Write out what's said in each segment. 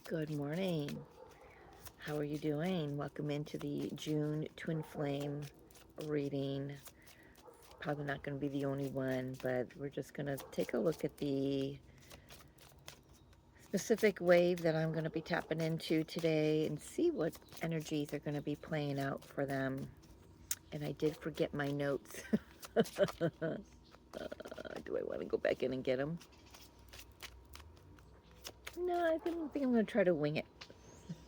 Good morning. How are you doing? Welcome into the June Twin Flame reading. Probably not going to be the only one, but we're just going to take a look at the specific wave that I'm going to be tapping into today and see what energies are going to be playing out for them. And I did forget my notes. Do I want to go back in and get them? No, I think I'm going to try to wing it.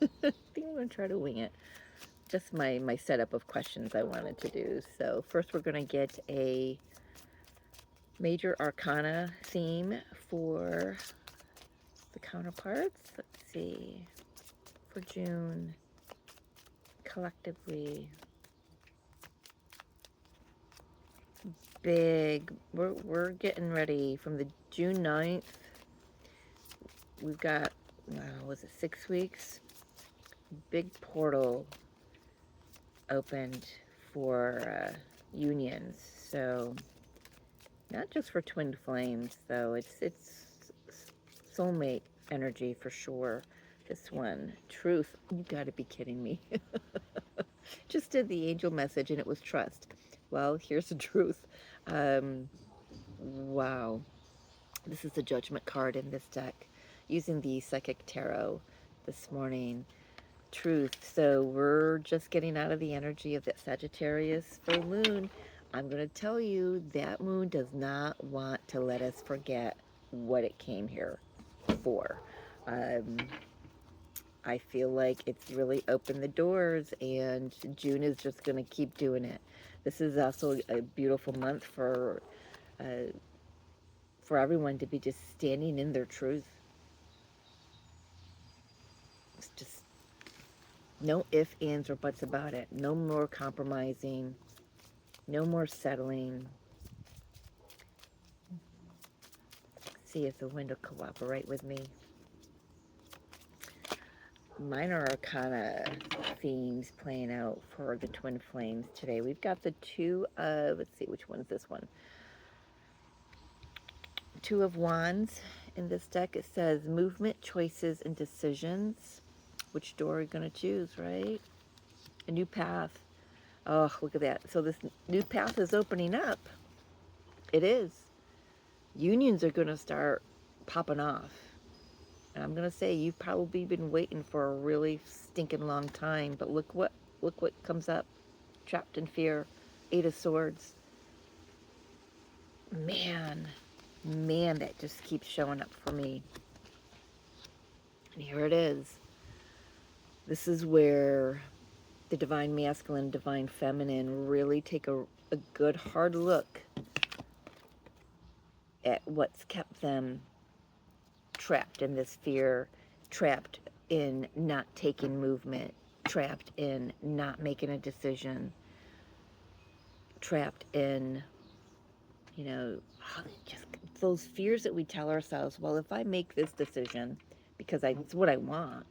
I think I'm going to try to wing it. Just my setup of questions I wanted to do. So first we're going to get a major arcana theme for the counterparts. Let's see. For June, collectively, big. We're getting ready from the June 9th. We've got, was it 6 weeks? Big portal opened for unions. So not just for twin flames, though. It's soulmate energy for sure. This one, truth. You got to be kidding me. Just did the angel message and it was trust. Well, here's the truth. Um, wow. This is the judgment card in this deck using the psychic tarot this morning. Truth. So we're just getting out of the energy of that Sagittarius full moon. I'm going to tell you that moon does not want to let us forget what it came here for. Um, I feel like it's really opened the doors, and June is just going to keep doing it. This is also a beautiful month uh, for everyone to be just standing in their truth. It's just no ifs, ands, or buts about it. No more compromising. No more settling. See if the wind will cooperate with me. Minor Arcana themes playing out for the Twin Flames today. We've got the two of, let's see, which one's this one? Two of Wands in this deck. It says movement, choices, and decisions. Which door are you going to choose, right? A new path. Oh, look at that. So this new path is opening up. It is. Unions are going to start popping off. And I'm going to say you've probably been waiting for a really stinking long time, but look what comes up. Trapped in fear. Eight of Swords. Man, that just keeps showing up for me. And here it is. This is where the divine masculine, divine feminine really take a good hard look at what's kept them trapped in this fear, trapped in not taking movement, trapped in not making a decision, trapped in, just those fears that we tell ourselves, well, if I make this decision because it's what I want,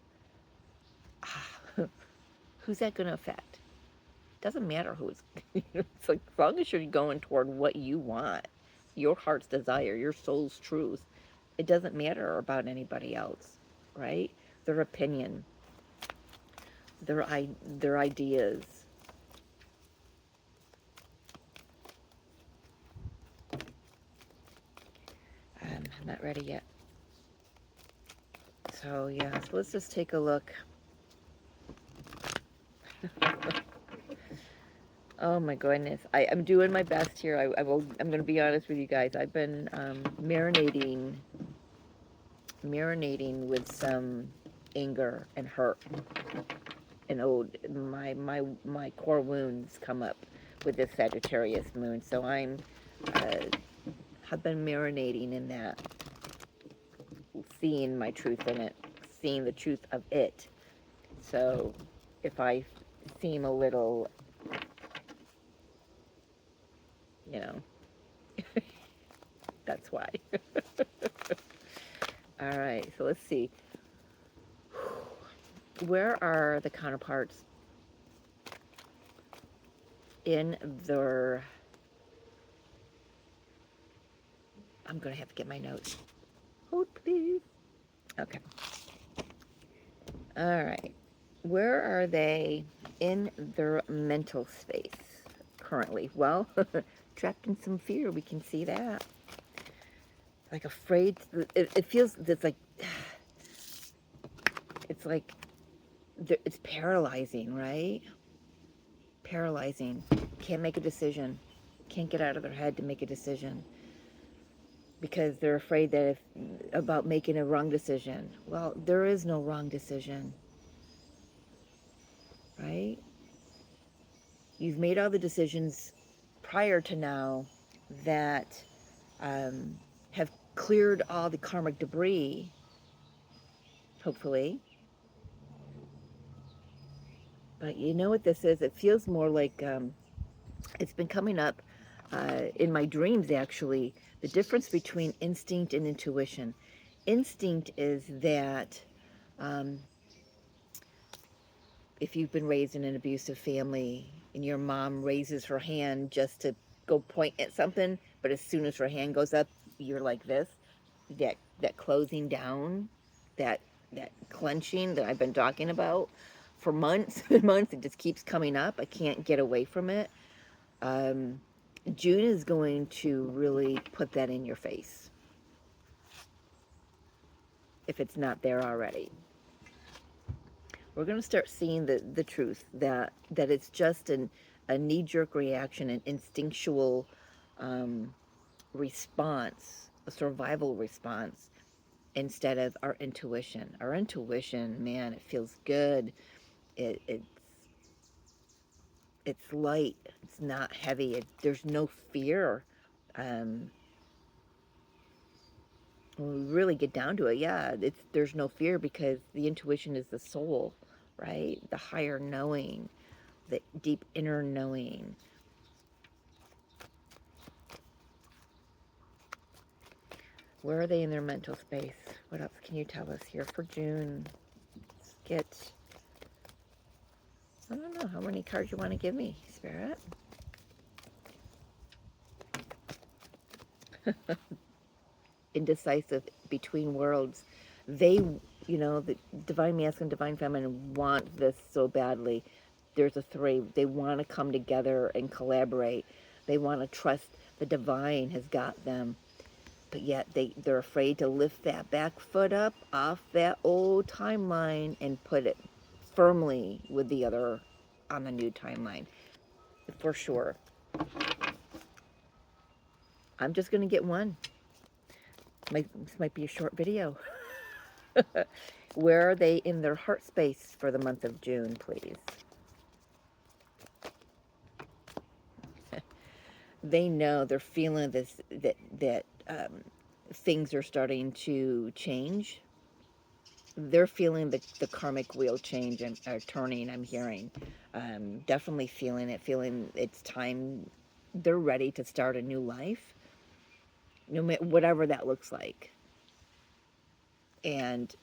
who's that going to affect? Doesn't matter who's, it's like as long as you're going toward what you want, your heart's desire, your soul's truth, it doesn't matter about anybody else, right? Their opinion, their ideas. I'm not ready yet. So yeah, so let's just take a look. Oh my goodness, I'm doing my best here. I'm going to be honest with you guys. I've been marinating with some anger and hurt and my core wounds come up with this Sagittarius moon. So uh, have been marinating in that, seeing my truth in it, seeing the truth of it. So if I seem a little, you know, that's why. All right, so let's see. Where are the counterparts in their... I'm going to have to get my notes. Hold, please. Okay. All right. Where are they in their mental space currently? Well, trapped in some fear. We can see that. Like afraid. It feels it's like it's paralyzing, right? Paralyzing. Can't make a decision. Can't get out of their head to make a decision because they're afraid that about making a wrong decision. Well, there is no wrong decision, right? You've made all the decisions prior to now that have cleared all the karmic debris, hopefully. But you know what this is? It feels more like it's been coming up in my dreams, actually, the difference between instinct and intuition. Instinct is that um, if you've been raised in an abusive family and your mom raises her hand just to go point at something, but as soon as her hand goes up, you're like this, that closing down, that that clenching that I've been talking about for months and months. It just keeps coming up. I can't get away from it. Um, June is going to really put that in your face if it's not there already. We're going to start seeing the truth that it's just a knee-jerk reaction, an instinctual response, a survival response, instead of our intuition. Our intuition, man, it feels good. It's light. It's not heavy. There's no fear. Um, when we really get down to it, yeah, there's no fear because the intuition is the soul, right? The higher knowing, the deep inner knowing. Where are they in their mental space? What else can you tell us here for June? Let's get, I don't know, how many cards you want to give me, Spirit? Indecisive, between worlds. They, the Divine Masculine, Divine Feminine want this so badly. There's a three. They want to come together and collaborate. They want to trust the divine has got them. But yet they're afraid to lift that back foot up off that old timeline and put it firmly with the other on the new timeline. For sure. I'm just going to get one. This might be a short video. Where are they in their heart space for the month of June, please? They know, they're feeling this, that things are starting to change. They're feeling the karmic wheel change and turning, I'm hearing. Definitely feeling it, feeling it's time. They're ready to start a new life, no matter whatever that looks like. And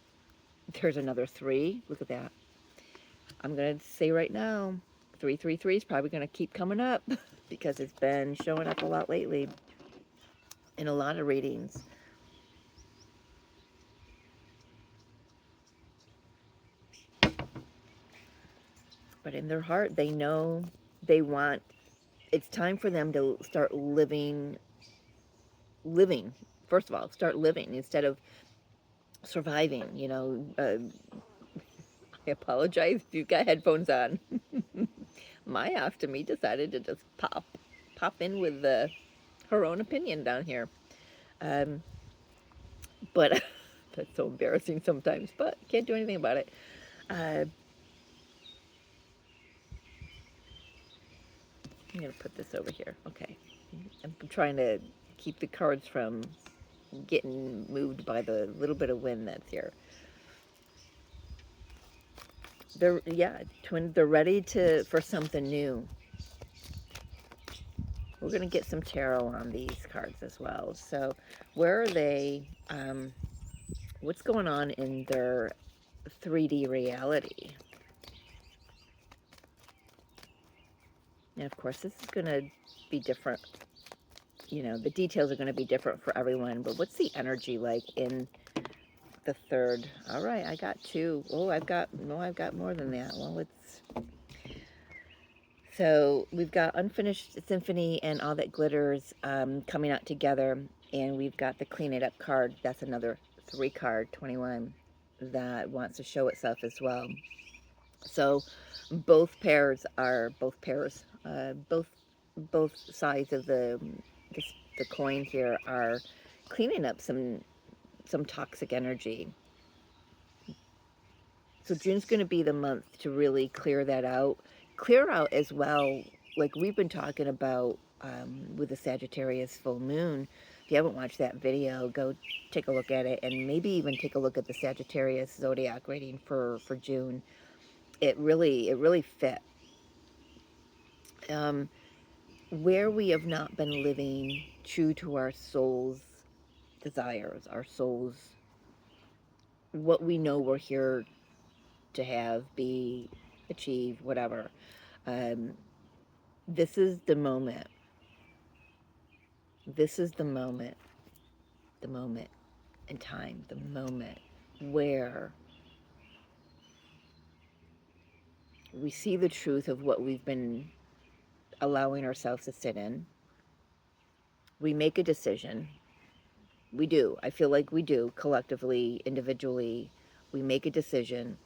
there's another three. Look at that. I'm going to say right now, 333 is probably going to keep coming up because it's been showing up a lot lately in a lot of readings. But in their heart, they know they want, it's time for them to start living. First of all, start living instead of surviving. I apologize if you've got headphones on. My ostomy decided to just pop in with her own opinion down here. But that's so embarrassing sometimes, but can't do anything about it. I'm going to put this over here. Okay. I'm trying to keep the cards from getting moved by the little bit of wind that's here. They're ready for something new. We're going to get some tarot on these cards as well. So where are they? What's going on in their 3D reality? And of course, this is going to be different. The details are going to be different for everyone. But what's the energy like in the 3rd. All right, I got 2. Oh, I've got more than that. Well, it's so we've got Unfinished Symphony and All That Glitters coming out together, and we've got the Clean It Up card. That's another 3 card, 21, that wants to show itself as well. So both sides of the coin here are cleaning up some toxic energy. So June's going to be the month to really clear that out. Clear out as well, like we've been talking about with the Sagittarius full moon. If you haven't watched that video, go take a look at it, and maybe even take a look at the Sagittarius zodiac reading for June. It really fit. Where we have not been living true to our soul's desires, our soul's, what we know we're here to have, be, achieve, whatever. Um, this is the moment. This is the moment in time, the moment where we see the truth of what we've been allowing ourselves to sit in. We make a decision. We do. I feel like we do, collectively, individually. We make a decision.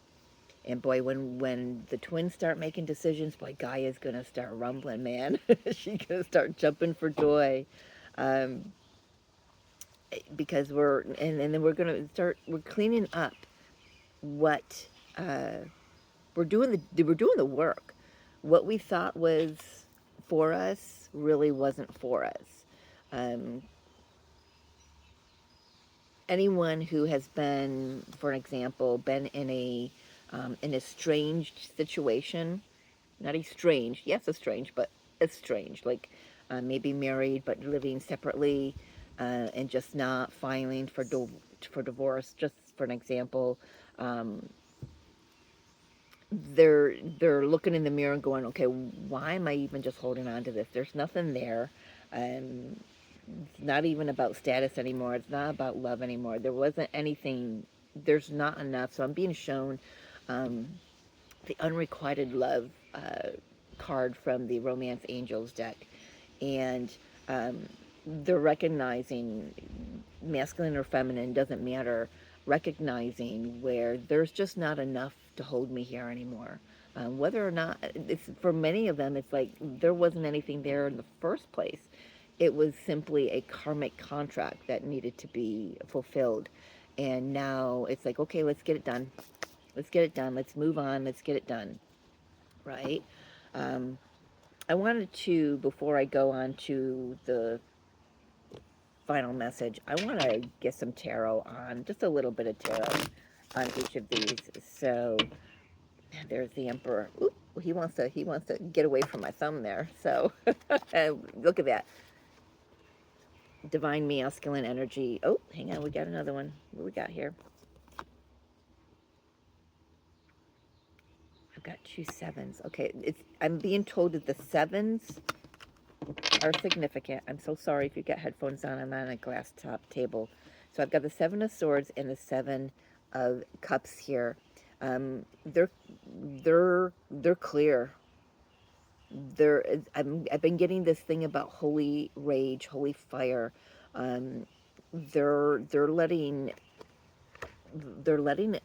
And boy, when the twins start making decisions, boy, Gaia's going to start rumbling, man. She's going to start jumping for joy. Because and then we're going to we're cleaning up what, we're doing the work. What we thought was for us really wasn't for us. Um, Anyone who has been, for an example, been in an estranged situation, not estranged, yes, estranged, but estranged, like maybe married but living separately, and just not filing for divorce. Just for an example, they're looking in the mirror and going, okay, why am I even just holding on to this? There's nothing there. It's not even about status anymore. It's not about love anymore. There wasn't anything. There's not enough. So I'm being shown the unrequited love card from the Romance Angels deck, and they're recognizing, masculine or feminine doesn't matter, recognizing where there's just not enough to hold me here anymore. Whether or not it's, for many of them, it's like there wasn't anything there in the first place. It was simply a karmic contract that needed to be fulfilled, and now it's like, okay, let's get it done. Let's get it done. Let's move on. Let's get it done. Right? I wanted to, before I go on to the final message, I want to get some tarot on, just a little bit of tarot on each of these. So there's the Emperor. Ooh, he wants to get away from my thumb there. So look at that. Divine masculine energy. Oh, hang on, we got another one. What do we got here? I've got 2 7s. Okay, I'm being told that the 7s are significant. I'm so sorry if you got headphones on. I'm on a glass top table. So I've got the 7 of Swords and the 7 of Cups here. They're clear. I've been getting this thing about holy rage, holy fire. They're letting it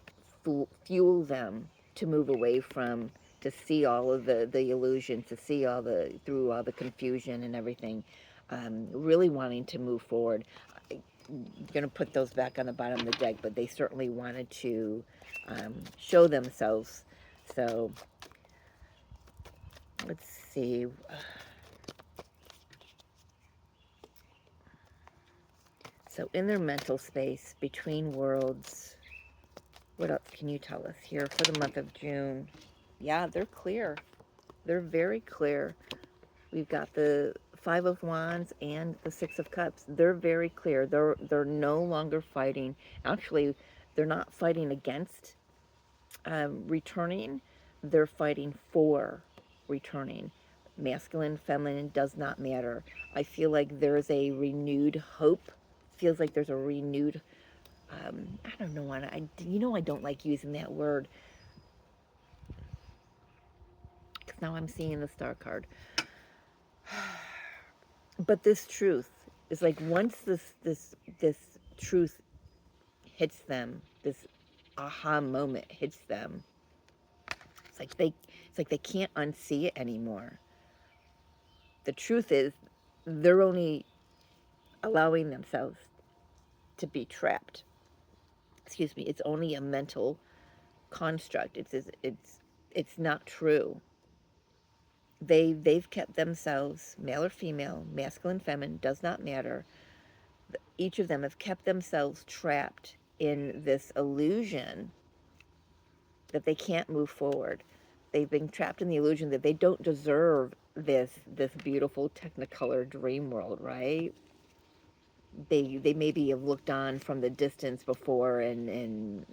fuel them to move away from, to see all of the illusions, to see through all the confusion and everything, really wanting to move forward. I'm going to put those back on the bottom of the deck, but they certainly wanted to show themselves. So let's see. So in their mental space, between worlds, what else can you tell us here for the month of June? Yeah, they're clear. They're very clear. We've got the 5 of Wands and the 6 of Cups. They're very clear. They're no longer fighting. Actually, they're not fighting against returning. They're fighting for returning. Masculine, feminine, does not matter. I feel like there's a renewed hope. Feels like there's a renewed I don't know, I don't like using that word, because now I'm seeing the star card. But this truth is like, once this truth hits them, this aha moment hits them, it's like they can't unsee it anymore. The truth is, they're only allowing themselves to be trapped. Excuse me. It's only a mental construct. It's not true. They've kept themselves, male or female, masculine, feminine, does not matter. Each of them have kept themselves trapped in this illusion that they can't move forward. They've been trapped in the illusion that they don't deserve this beautiful technicolor dream world, right? They maybe have looked on from the distance before, and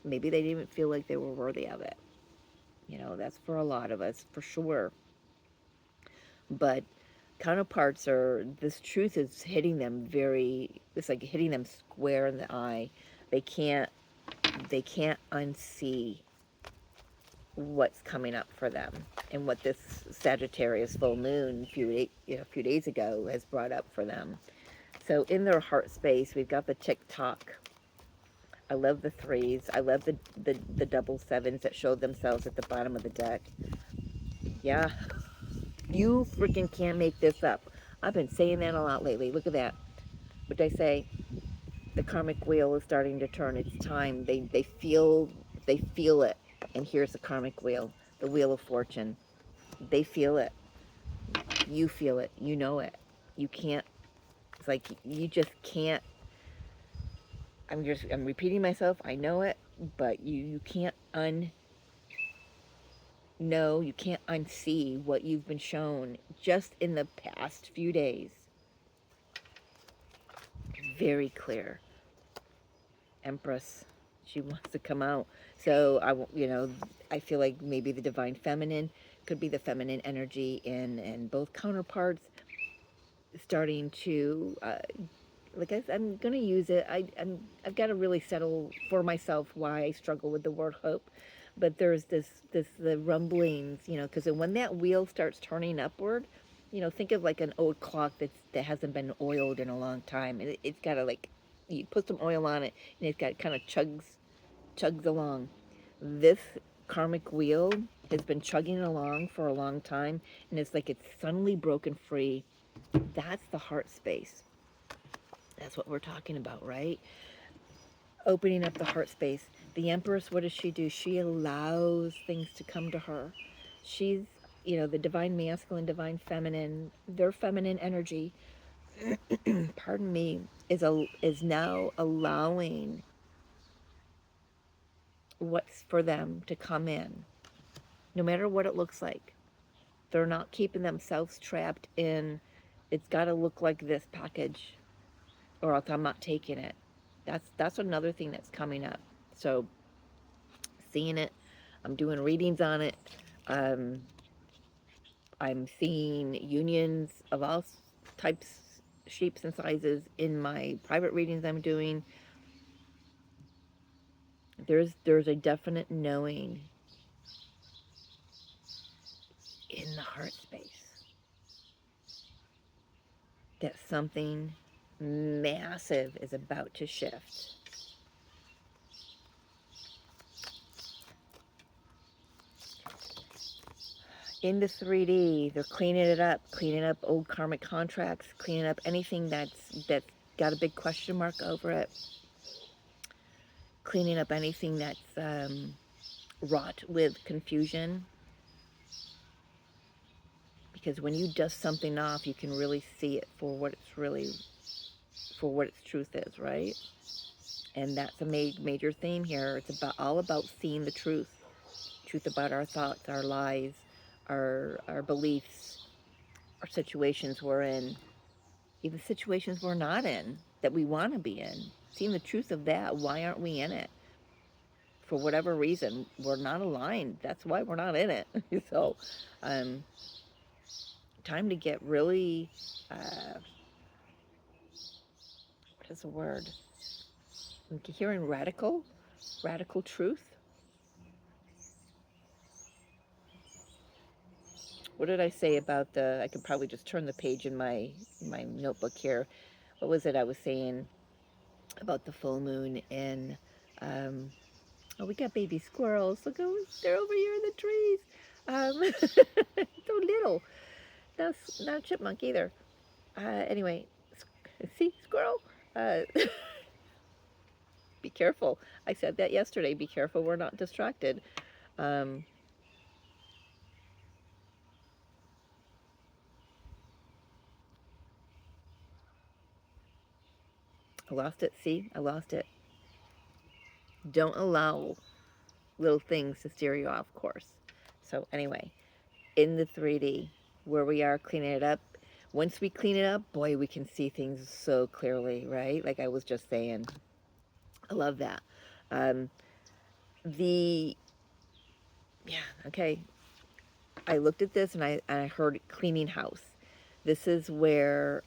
maybe they didn't feel like they were worthy of it. That's for a lot of us, for sure. But counterparts this truth is hitting them it's like hitting them square in the eye. They can't, they can't unsee what's coming up for them, and what this Sagittarius full moon a few days ago has brought up for them. So in their heart space, we've got the tick-tock. I love the threes. I love the double sevens that showed themselves at the bottom of the deck. Yeah, you freaking can't make this up. I've been saying that a lot lately. Look at that. What did I say? The karmic wheel is starting to turn. It's time. They feel it. And here's the karmic wheel, the wheel of fortune. They feel it. You feel it. You know it. You can't. It's like you just can't. I'm repeating myself. I know it, but you can't unknow. You can't unsee what you've been shown just in the past few days. Very clear. Empress, she wants to come out. So I feel like maybe the divine feminine could be the feminine energy in both counterparts, starting to like I'm gonna use it. I've got to really settle for myself why I struggle with the word hope. But there's the rumblings, because when that wheel starts turning upward, think of like an old clock that hasn't been oiled in a long time, and it's got to, like, you put some oil on it, and it's got kind of chugs along. This karmic wheel has been chugging along for a long time, and it's like it's suddenly broken free. That's the heart space. That's what we're talking about, right? Opening up the heart space. The Empress, what does she do? She allows things to come to her. She's, the divine masculine, divine feminine, their feminine energy, pardon me, is now allowing what's for them to come in, no matter what it looks like. They're not keeping themselves trapped in, it's got to look like this package, or else I'm not taking it. That's another thing that's coming up. So seeing it, I'm doing readings on it. Um, I'm seeing unions of all types, shapes, and sizes in my private readings I'm doing. There's a definite knowing in the heart space that something massive is about to shift. In the 3D, they're cleaning up old karmic contracts, cleaning up anything that's got a big question mark over it, cleaning up anything that's wrought with confusion. Because when you dust something off, you can really see it for what its truth is, right? And that's a major theme here. It's all about seeing the truth about our thoughts, our lies, our beliefs, our situations we're in, even situations we're not in that we want to be in. Seeing the truth of that. Why aren't we in it? For whatever reason, we're not aligned. That's why we're not in it. So, time to get really, what is the word? I'm hearing radical truth. What did I say about the, I could probably just turn the page in my notebook here. What was it I was saying about the full moon and, oh, we got baby squirrels. Look, oh, they're over here in the trees. So little. No, not a chipmunk either. Anyway, see, squirrel. Be careful. I said that yesterday. Be careful we're not distracted. Um, I lost it. See, I lost it. Don't allow little things to steer you off course. So anyway, in the 3D, where we are cleaning it up, once we clean it up, boy, we can see things so clearly, right? Like I was just saying. I love that. Um, the, yeah, okay. I looked at this and I heard cleaning house. This is where,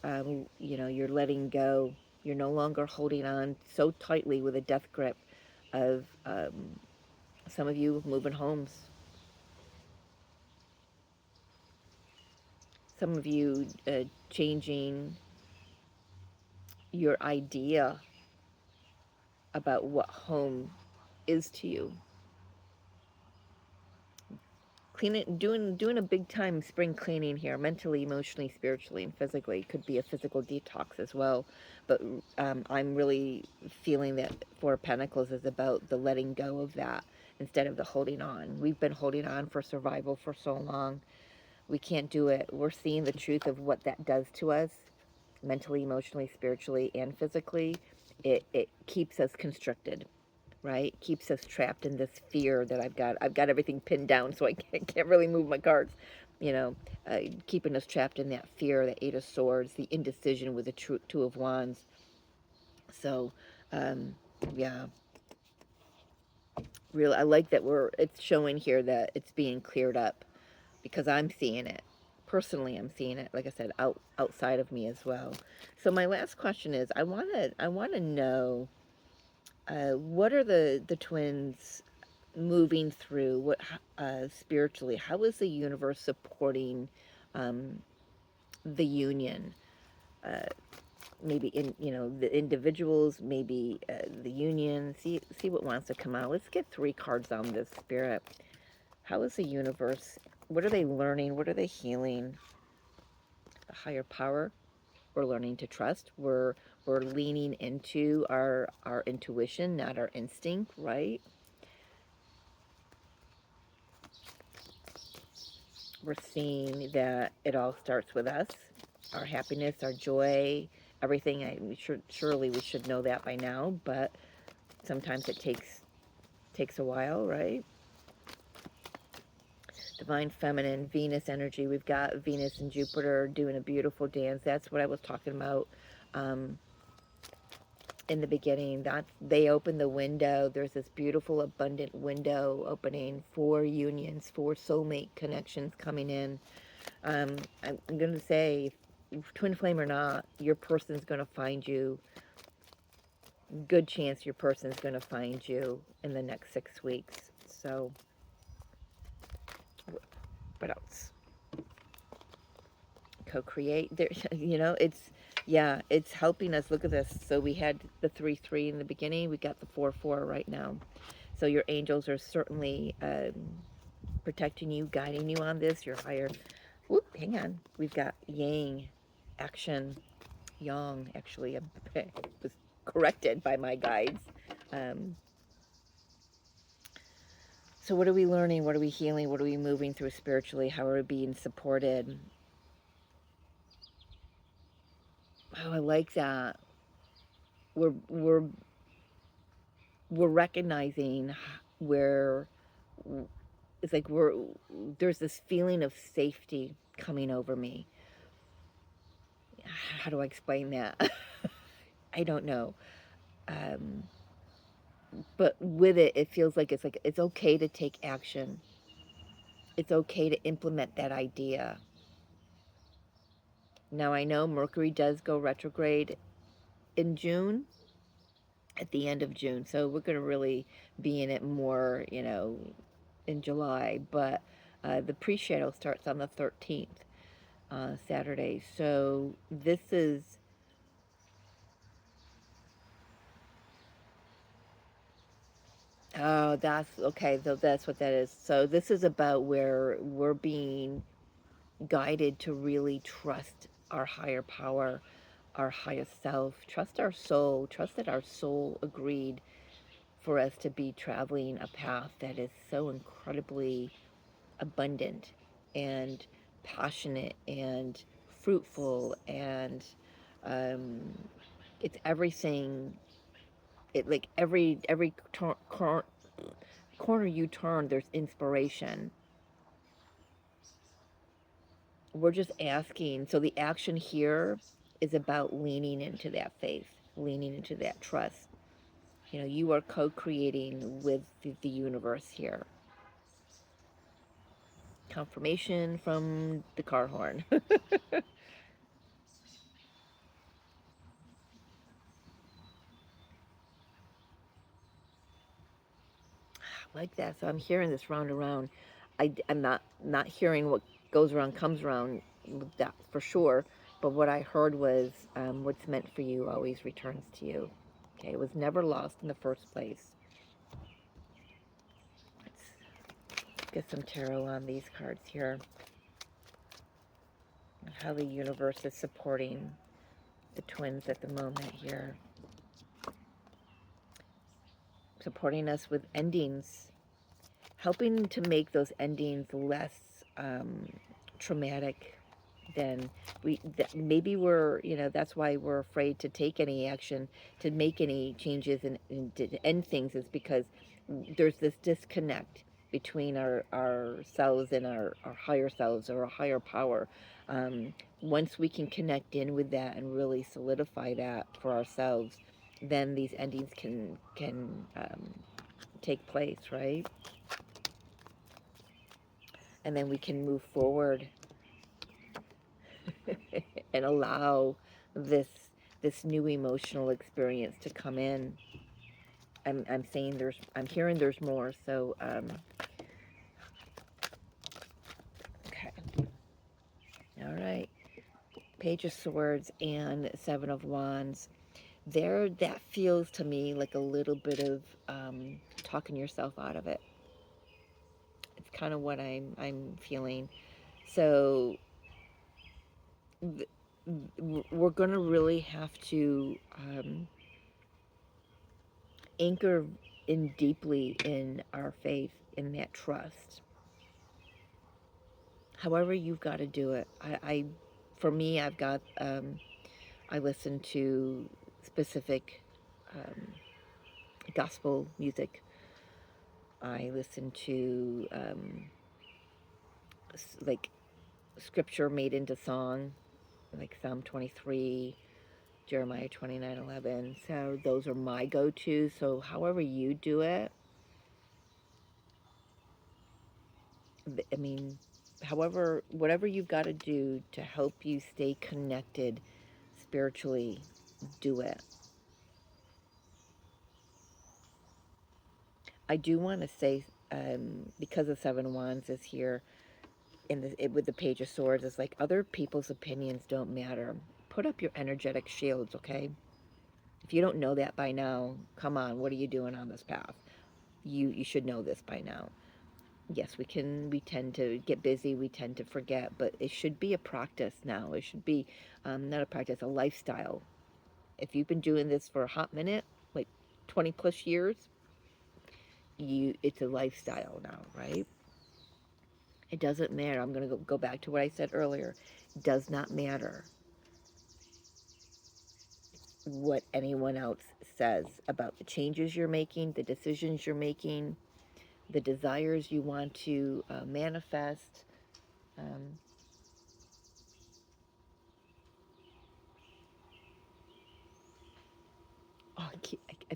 you know, you're letting go. You're no longer holding on so tightly with a death grip of some of you moving homes. Some of you changing your idea about what home is to you. Cleaning, doing a big time spring cleaning here, mentally, emotionally, spiritually, and physically. Could be a physical detox as well, but I'm really feeling that Four of Pentacles is about the letting go of that instead of the holding on. We've been holding on for survival for so long. We can't do it. We're seeing the truth of what that does to us, mentally, emotionally, spiritually, and physically. It keeps us constricted, right? Keeps us trapped in this fear that I've got everything pinned down, so I can't really move my cards. You know, keeping us trapped in that fear, the Eight of Swords, the indecision with the Two of Wands. So, um, yeah, really, I like that it's showing here that it's being cleared up because I'm seeing it. Personally, I'm seeing it, like I said, outside of me as well. So my last question is, I wanna know, what are the twins moving through? What spiritually? How is the universe supporting um, the union? Uh, maybe in, you know, the individuals, maybe the union. See what wants to come out. Let's get 3 cards on this, Spirit. How is the universe? What are they learning? What are they healing? The higher power. We're learning to trust. We're leaning into our intuition, not our instinct, right? We're seeing that it all starts with us, our happiness, our joy, everything. Surely we should know that by now, but sometimes it takes a while, right? Divine feminine, Venus energy. We've got Venus and Jupiter doing a beautiful dance. That's what I was talking about um, in the beginning. That they open the window. There's this beautiful, abundant window opening for unions, for soulmate connections coming in. I'm going to say, twin flame or not, your person's going to find you. Good chance your person's going to find you in the next 6 weeks. So, what else? Co-create. There, you know, yeah, it's helping us. Look at this. So we had the 3-3 in the beginning. We got the 4-4 right now. So your angels are certainly protecting you, guiding you on this. Your higher. Whoop, hang on. We've got Yang, action. Yang, actually, I was corrected by my guides. Um, so what are we learning? What are we healing? What are we moving through spiritually? How are we being supported? Oh, I like that. We're we're we're recognizing where it's like there's this feeling of safety coming over me. How do I explain that? I don't know. Um, but with it, it feels like it's okay to take action. It's okay to implement that idea. Now I know Mercury does go retrograde in June, at the end of June. So we're going to really be in it more, in July. But the pre-shadow starts on the 13th, Saturday. So this is, oh, that's okay. So that's what that is. So this is about where we're being guided to really trust our higher power, our highest self, trust our soul, trust that our soul agreed for us to be traveling a path that is so incredibly abundant and passionate and fruitful, and um, it's everything. It like every corner you turn, there's inspiration. We're just asking. So the action here is about leaning into that faith, leaning into that trust. You are co-creating with the universe here. Confirmation from the car horn. Like that. So I'm hearing this round around. I'm not hearing what goes around comes around, that for sure. But what I heard was, what's meant for you always returns to you. Okay, it was never lost in the first place. Let's get some tarot on these cards here. How the universe is supporting the twins at the moment here. Supporting us with endings, helping to make those endings less traumatic than maybe we're, that's why we're afraid to take any action, to make any changes, and to end things, is because there's this disconnect between ourselves and our higher selves, or our higher power. Once we can connect in with that and really solidify that for ourselves, then these endings can take place, right? And then we can move forward and allow this this new emotional experience to come in. I'm saying I'm hearing there's more. So okay, all right. Page of Swords and Seven of Wands. There, that feels to me like a little bit of talking yourself out of it. It's kind of what I'm feeling. So we're going to really have to anchor in deeply in our faith, in that trust. However, you've got to do it. For me, I listen to specific um, gospel music. I listen to like scripture made into song, like Psalm 23, Jeremiah 29:11. So those are my go-tos. So however you do it, I mean, however, whatever you've got to do to help you stay connected spiritually, do it. I do want to say, because the Seven of Wands is here with the Page of Swords, it's like other people's opinions don't matter. Put up your energetic shields, okay? If you don't know that by now, come on, what are you doing on this path? You should know this by now. Yes, we tend to get busy, we tend to forget, but it should be a practice now. It should be not a practice, a lifestyle. If you've been doing this for a hot minute, like 20 plus years, it's a lifestyle now, right? It doesn't matter. I'm going to go back to what I said earlier. It does not matter what anyone else says about the changes you're making, the decisions you're making, the desires you want to manifest. Um, oh, I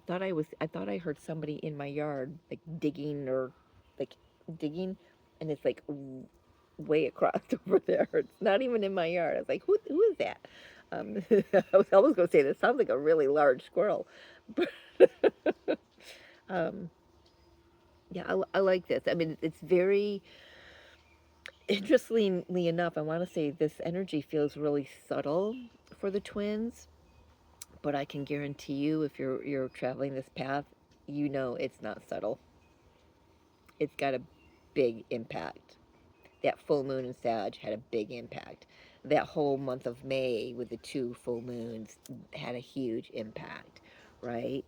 thought I heard somebody in my yard like digging, or like digging, and it's like way across over there. It's not even in my yard. I was like, who is that? I was almost going to say, this sounds like a really large squirrel. um, yeah, I like this. I mean, it's very interestingly enough. I want to say this energy feels really subtle for the twins, but I can guarantee you, if you're traveling this path, you know it's not subtle. It's got a big impact. That full moon in Sag had a big impact. That whole month of May with the 2 full moons had a huge impact, right?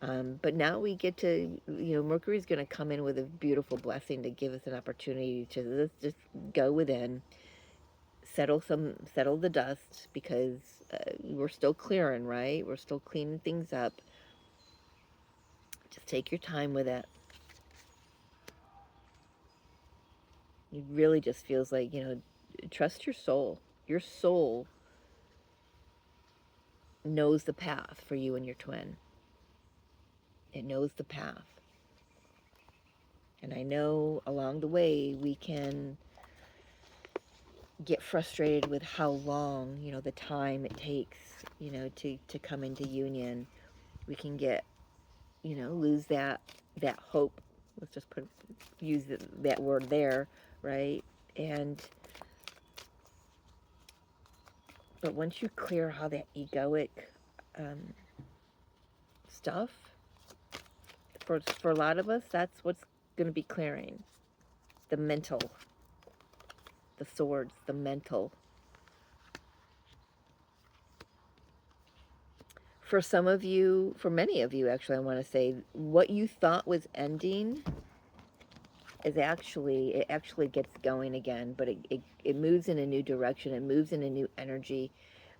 But now we get to, Mercury's going to come in with a beautiful blessing to give us an opportunity to just go within, settle the dust, because we're still clearing, right? We're still cleaning things up. Just take your time with it. It really just feels like, trust your soul. Your soul knows the path for you and your twin. It knows the path. And I know along the way we can get frustrated with how long, the time it takes, to come into union. We can get, lose that hope. Let's just use that word there, right? But once you clear all that egoic um, stuff, for a lot of us, that's what's going to be clearing. The mental, the swords, the mental. For some of you, for many of you actually, I want to say, what you thought was ending is it actually gets going again, but it moves in a new direction. It moves in a new energy.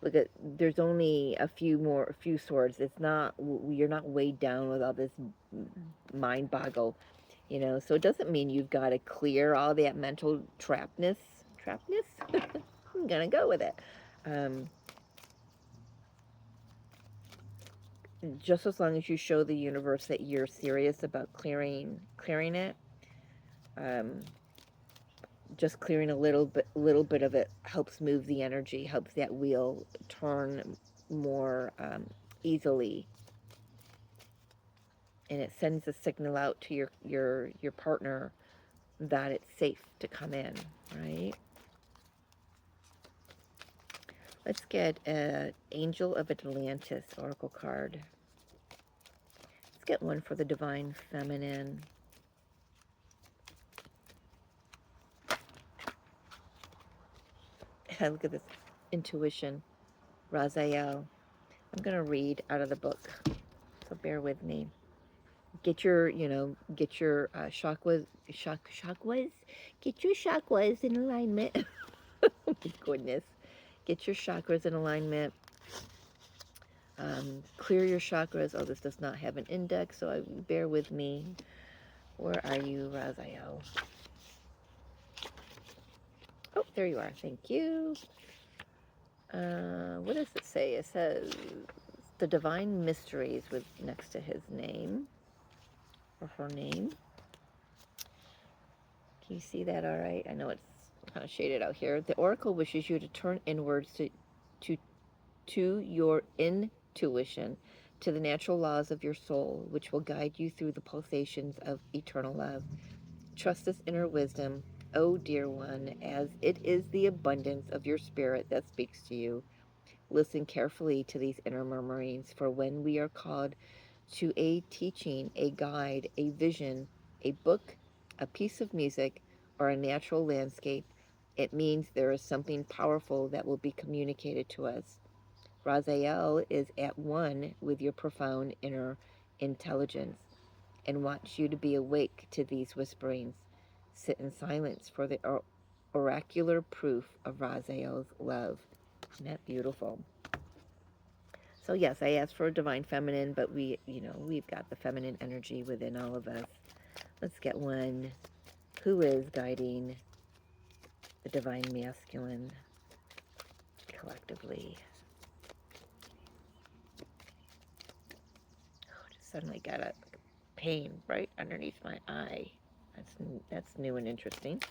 Look at, there's only a few swords. It's not, you're not weighed down with all this mind boggle, so it doesn't mean you've got to clear all that mental trapness. I'm gonna go with it. Just as long as you show the universe that you're serious about clearing it, um, just clearing a little bit of it helps move the energy, helps that wheel turn more easily, and it sends a signal out to your partner that it's safe to come in, right? Let's get an Angel of Atlantis Oracle card. Let's get one for the Divine Feminine. Look at this intuition, Raziel. I'm going to read out of the book, so bear with me. Get your, chakras, get your chakras in alignment. Oh my goodness. Get your chakras in alignment. Clear your chakras. Oh, this does not have an index, so bear with me. Where are you, Raziel? Oh, there you are. Thank you. What does it say? It says the divine mysteries with next to his name or her name. Can you see that all right? I know it's kind of shaded out here. The oracle wishes you to turn inwards to your intuition, to the natural laws of your soul, which will guide you through the pulsations of eternal love. Trust this inner wisdom, oh dear one, as it is the abundance of your spirit that speaks to you. Listen carefully to these inner murmurings, for when we are called to a teaching, a guide, a vision, a book, a piece of music, or a natural landscape, it means there is something powerful that will be communicated to us. Raziel is at one with your profound inner intelligence and wants you to be awake to these whisperings. Sit in silence for the oracular proof of Raziel's love. Isn't that beautiful? So yes, I asked for a divine feminine, but we've got the feminine energy within all of us. Let's get one who is guiding the divine masculine collectively. Oh, just suddenly got a pain right underneath my eye. That's new and interesting.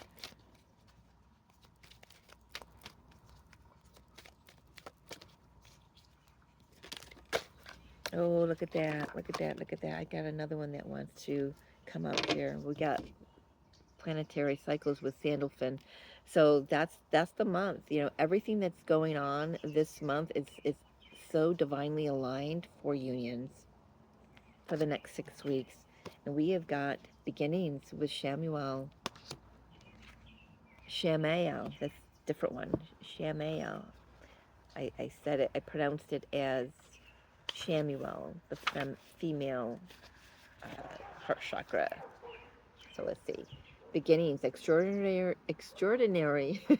Oh, look at that. Look at that. Look at that. I got another one that wants to come up here. We got planetary cycles with Sandalphon. So that's the month. You know, everything that's going on this month is so divinely aligned for unions for the next 6 weeks. And we have got beginnings with Shamael. That's a different one. Shamael. I said it, I pronounced it as Shamuel, the female heart chakra. So let's see. Beginnings, extraordinary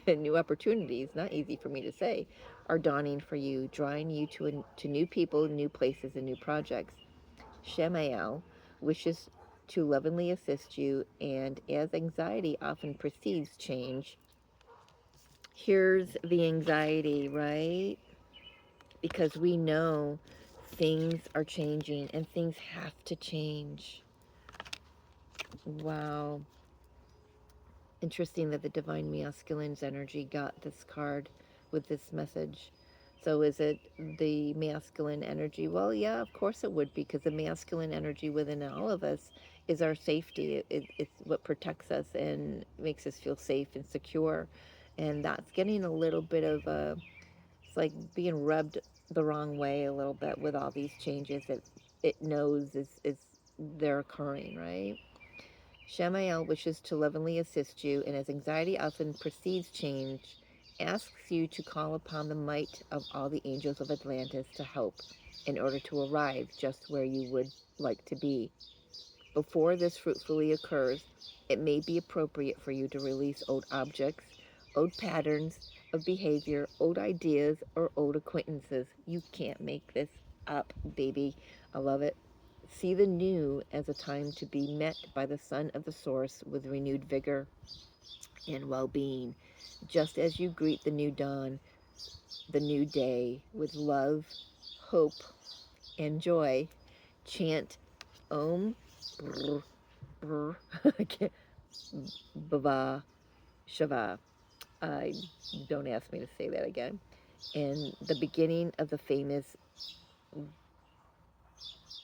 new opportunities, not easy for me to say, are dawning for you, drawing you to new people, new places, and new projects. Shemael wishes to lovingly assist you, and as anxiety often precedes change, here's the anxiety, right? Because we know things are changing and things have to change. Wow. Interesting that the divine masculine's energy got this card with this message. So is it the masculine energy? Well, yeah, of course it would be, because the masculine energy within all of us is our safety. It's what protects us and makes us feel safe and secure. And that's getting a little bit of a, it's like being rubbed the wrong way a little bit with all these changes that it knows is they're occurring, right? Shamael wishes to lovingly assist you, and as anxiety often precedes change, asks you to call upon the might of all the angels of Atlantis to help in order to arrive just where you would like to be. Before this fruitfully occurs, it may be appropriate for you to release old objects, old patterns of behavior, old ideas, or old acquaintances. You can't make this up, baby. I love it. See the new as a time to be met by the Son of the Source with renewed vigor and well being, just as you greet the new dawn, the new day, with love, hope, and joy. Chant Om Brr, Brr, Baba Shava. I don't ask me to say that again. And the beginning of the famous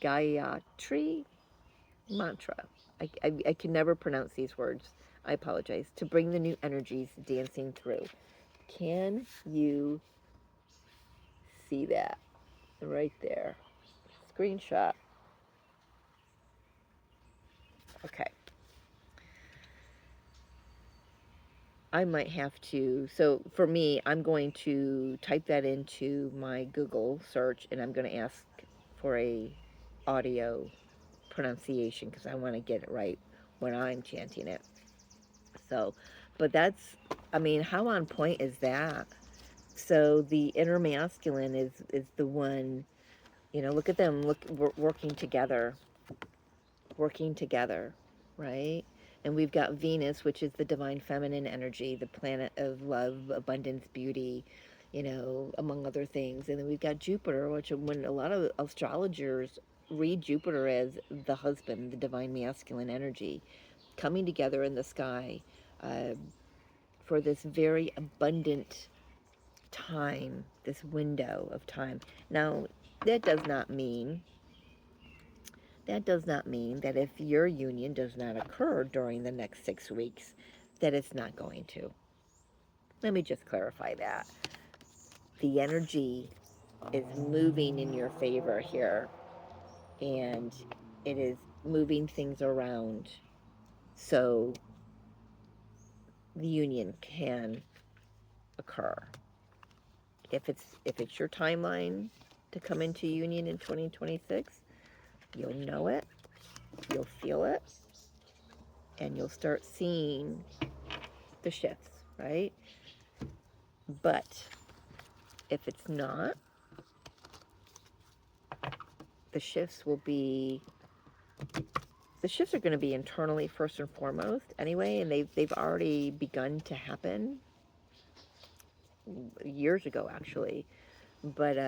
Gayatri mantra. I can never pronounce these words. I apologize. To bring the new energies dancing through. Can you see that right there? Screenshot. Okay. I might have to, so for me, I'm going to type that into my Google search, and I'm going to ask for a audio pronunciation because I want to get it right when I'm chanting it. So, but that's, I mean, how on point is that? So the inner masculine is the one, you know, look at them, look, working together, right? And we've got Venus, which is the divine feminine energy, the planet of love, abundance, beauty, you know, among other things. And then we've got Jupiter, which when a lot of astrologers read Jupiter as the husband, the divine masculine energy, coming together in the sky uh, for this very abundant time, this window of time. Now, that does not mean that if your union does not occur during the next 6 weeks, that it's not going to. Let me just clarify that. The energy is moving in your favor here, and it is moving things around so the union can occur. If it's your timeline to come into union in 2026, you'll know it, you'll feel it, and you'll start seeing the shifts, right? But if it's not, the shifts will be the shifts are going to be internally first and foremost anyway, and they've already begun to happen years ago actually. But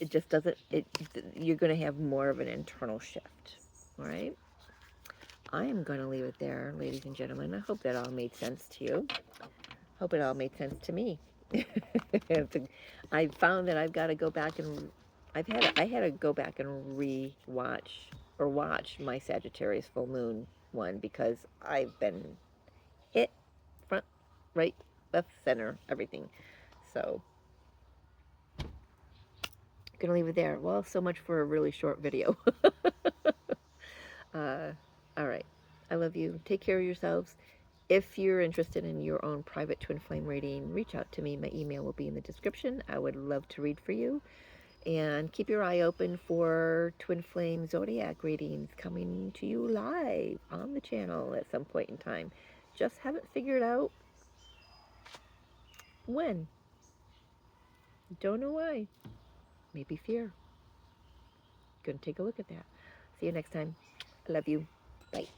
it just doesn't it you're going to have more of an internal shift. All right, I am going to leave it there, ladies and gentlemen. I hope that all made sense to you. Hope it all made sense to me. I found that I've got to go back and I had to go back and re-watch or watch my Sagittarius full moon one because I've been hit front, right, left, center, everything. So gonna leave it there. Well, so much for a really short video. uh, all right. I love you. Take care of yourselves. If you're interested in your own private twin flame reading, reach out to me. My email will be in the description. I would love to read for you. And keep your eye open for Twin Flame Zodiac readings coming to you live on the channel at some point in time. Just haven't figured out when. Don't know why. Maybe fear. Gonna take a look at that. See you next time. I love you. Bye.